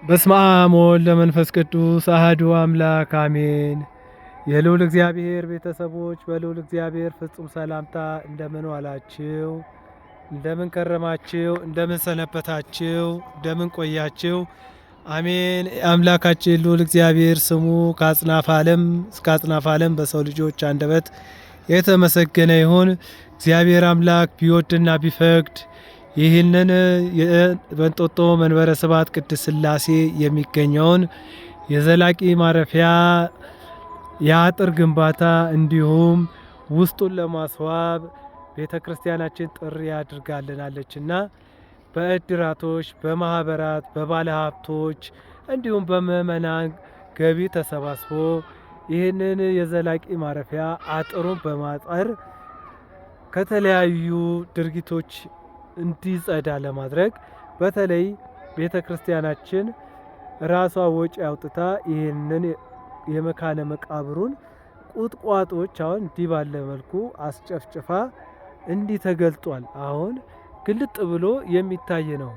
በስመ አብ ወወልድ ወመንፈስ ቅዱስ አሐዱ አምላክ አሜን። የልዑል እግዚአብሔር ቤተሰቦች በልዑል እግዚአብሔር ፍጹም ሰላምታ እንደምን ዋላችሁ? እንደምን ከረማችሁ? እንደምን ሰነበታችሁ? እንደምን ቆያችሁ? አሜን። አምላካችን ልዑል እግዚአብሔር ስሙ ከአጽናፈ ዓለም እስከ አጽናፈ ዓለም በሰው ልጆች አንደበት የተመሰገነ ይሁን። እግዚአብሔር አምላክ ቢወድና ቢፈቅድ ይህንን በእንጦጦ መንበረ ስብሐት ቅድስት ሥላሴ የሚገኘውን የዘላቂ ማረፊያ የአጥር ግንባታ እንዲሁም ውስጡን ለማስዋብ ቤተ ክርስቲያናችን ጥሪ አድርጋልናለችና በእድራቶች፣ በማህበራት፣ በባለ ሀብቶች እንዲሁም በምእመናን ገቢ ተሰባስቦ ይህንን የዘላቂ ማረፊያ አጥሩን በማጠር ከተለያዩ ድርጊቶች እንዲጸዳ ለማድረግ በተለይ ቤተ ክርስቲያናችን ራሷ ወጪ አውጥታ ይህንን የመካነ መቃብሩን ቁጥቋጦች አሁን እንዲህ ባለ መልኩ አስጨፍጭፋ እንዲህ ተገልጧል። አሁን ግልጥ ብሎ የሚታይ ነው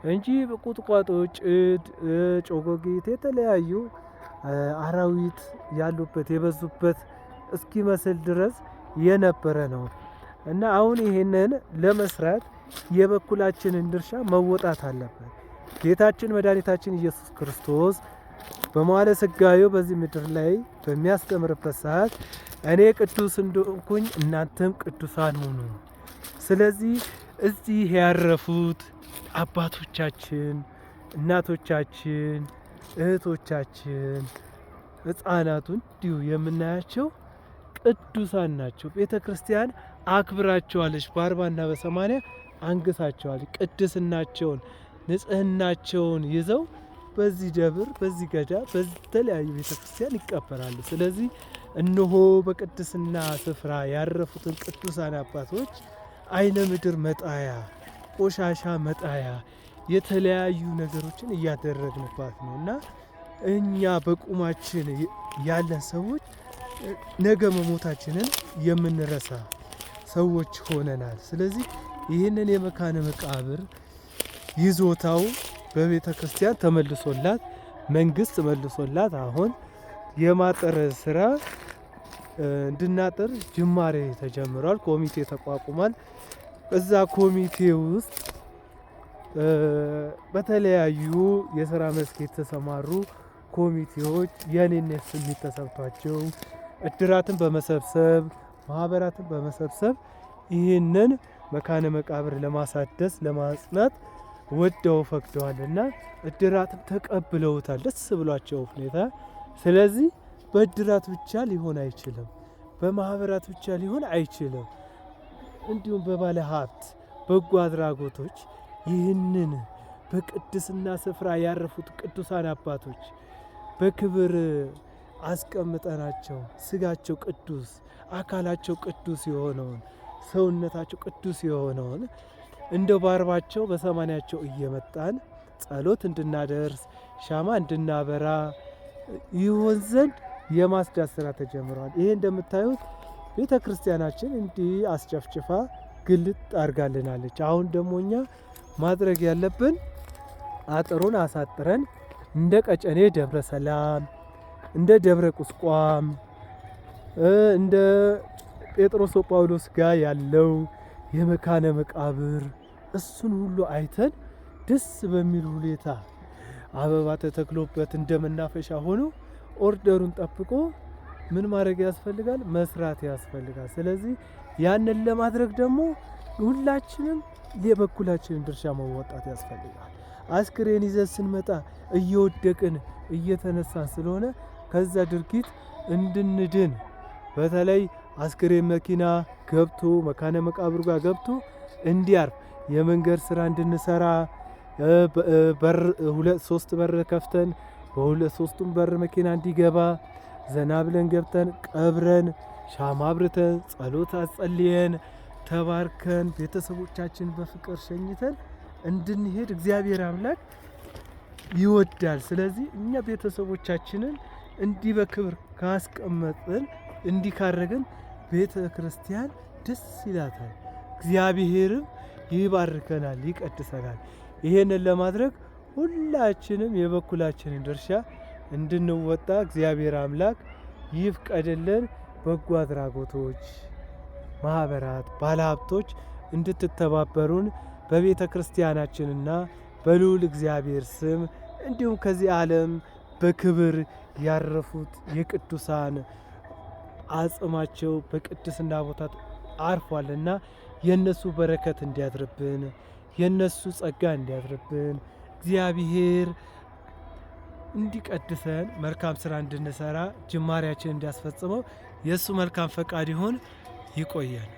እንጂ ቁጥቋጦች፣ ጭድ፣ ጮጎጊት የተለያዩ አራዊት ያሉበት የበዙበት እስኪመስል ድረስ የነበረ ነው እና አሁን ይሄንን ለመስራት የበኩላችንን ድርሻ መወጣት አለበት። ጌታችን መድኃኒታችን ኢየሱስ ክርስቶስ በመዋዕለ ሥጋዌው በዚህ ምድር ላይ በሚያስተምርበት ሰዓት እኔ ቅዱስ እንደሆንኩኝ እናንተም ቅዱሳን ሁኑ። ስለዚህ እዚህ ያረፉት አባቶቻችን፣ እናቶቻችን፣ እህቶቻችን፣ ሕፃናቱ እንዲሁ የምናያቸው ቅዱሳን ናቸው። ቤተ ክርስቲያን አክብራቸዋለች። በ40 እና በ80 አንግሳቸዋል። ቅድስናቸውን ንጽህናቸውን ይዘው በዚህ ደብር፣ በዚህ ገዳም፣ በተለያዩ ቤተ ክርስቲያን ይቀበራሉ። ስለዚህ እነሆ በቅድስና ስፍራ ያረፉትን ቅዱሳን አባቶች አይነ ምድር መጣያ፣ ቆሻሻ መጣያ፣ የተለያዩ ነገሮችን እያደረግንባት ነው እና እኛ በቁማችን ያለን ሰዎች ነገ መሞታችንን የምንረሳ ሰዎች ሆነናል። ስለዚህ ይህንን የመካነ መቃብር ይዞታው በቤተ ክርስቲያን ተመልሶላት መንግስት መልሶላት አሁን የማጠር ስራ እንድናጠር ጅማሬ ተጀምሯል። ኮሚቴ ተቋቁሟል። እዛ ኮሚቴ ውስጥ በተለያዩ የስራ መስክ የተሰማሩ ኮሚቴዎች የኔነት ስሜት ተሰብቷቸው እድራትን በመሰብሰብ ማህበራትን በመሰብሰብ ይህንን መካነ መቃብር ለማሳደስ ለማጽናት ወደው ፈቅደዋልና እድራትም ተቀብለውታል ደስ ብሏቸው ሁኔታ። ስለዚህ በእድራት ብቻ ሊሆን አይችልም፣ በማህበራት ብቻ ሊሆን አይችልም። እንዲሁም በባለ ሀብት በጎ አድራጎቶች ይህንን በቅድስና ስፍራ ያረፉት ቅዱሳን አባቶች በክብር አስቀምጠናቸው ስጋቸው ቅዱስ አካላቸው ቅዱስ የሆነውን ሰውነታቸው ቅዱስ የሆነውን እንደ ባርባቸው በሰማንያቸው እየመጣን ጸሎት እንድናደርስ ሻማ እንድናበራ ይሆን ዘንድ የማስዳት ስራ ተጀምሯል። ይሄ እንደምታዩት ቤተ ክርስቲያናችን እንዲህ አስጨፍጭፋ ግልጥ አድርጋልናለች። አሁን ደግሞ እኛ ማድረግ ያለብን አጥሩን አሳጥረን እንደ ቀጨኔ ደብረ ሰላም፣ እንደ ደብረ ቁስቋም፣ እንደ ጴጥሮስ ጳውሎስ ጋር ያለው የመካነ መቃብር እሱን ሁሉ አይተን ደስ በሚል ሁኔታ አበባ ተተክሎበት እንደ መናፈሻ ሆኖ ኦርደሩን ጠብቆ ምን ማድረግ ያስፈልጋል? መስራት ያስፈልጋል። ስለዚህ ያንን ለማድረግ ደግሞ ሁላችንም የበኩላችንን ድርሻ መወጣት ያስፈልጋል። አስክሬን ይዘን ስንመጣ እየወደቅን እየተነሳን ስለሆነ ከዛ ድርጊት እንድንድን በተለይ አስክሬን መኪና ገብቶ መካነ መቃብሩ ጋር ገብቶ እንዲያርፍ የመንገድ ስራ እንድንሰራ በር 2-3 በር ከፍተን በ2-3ቱም በር መኪና እንዲገባ ዘና ብለን ገብተን ቀብረን ሻማ አብርተን ጸሎት አጸልየን ተባርከን ቤተሰቦቻችን በፍቅር ሸኝተን እንድንሄድ እግዚአብሔር አምላክ ይወዳል። ስለዚህ እኛ ቤተሰቦቻችንን እንዲህ በክብር ካስቀመጥን እንዲህ ካረግን ቤተ ክርስቲያን ደስ ይላታል፣ እግዚአብሔርም ይባርከናል፣ ይቀድሰናል። ይሄንን ለማድረግ ሁላችንም የበኩላችንን ድርሻ እንድንወጣ እግዚአብሔር አምላክ ይፍቀድልን። በጎ አድራጎቶች፣ ማህበራት፣ ባለሀብቶች እንድትተባበሩን በቤተ ክርስቲያናችንና በልዑል እግዚአብሔር ስም እንዲሁም ከዚህ ዓለም በክብር ያረፉት የቅዱሳን አጽማቸው በቅድስና ቦታ አርፏልና የነሱ በረከት እንዲያድርብን፣ የነሱ ጸጋ እንዲያድርብን እግዚአብሔር እንዲቀድሰን መልካም ስራ እንድንሰራ ጅማሬያችን እንዲያስፈጽመው የእሱ መልካም ፈቃድ ይሁን። ይቆያል።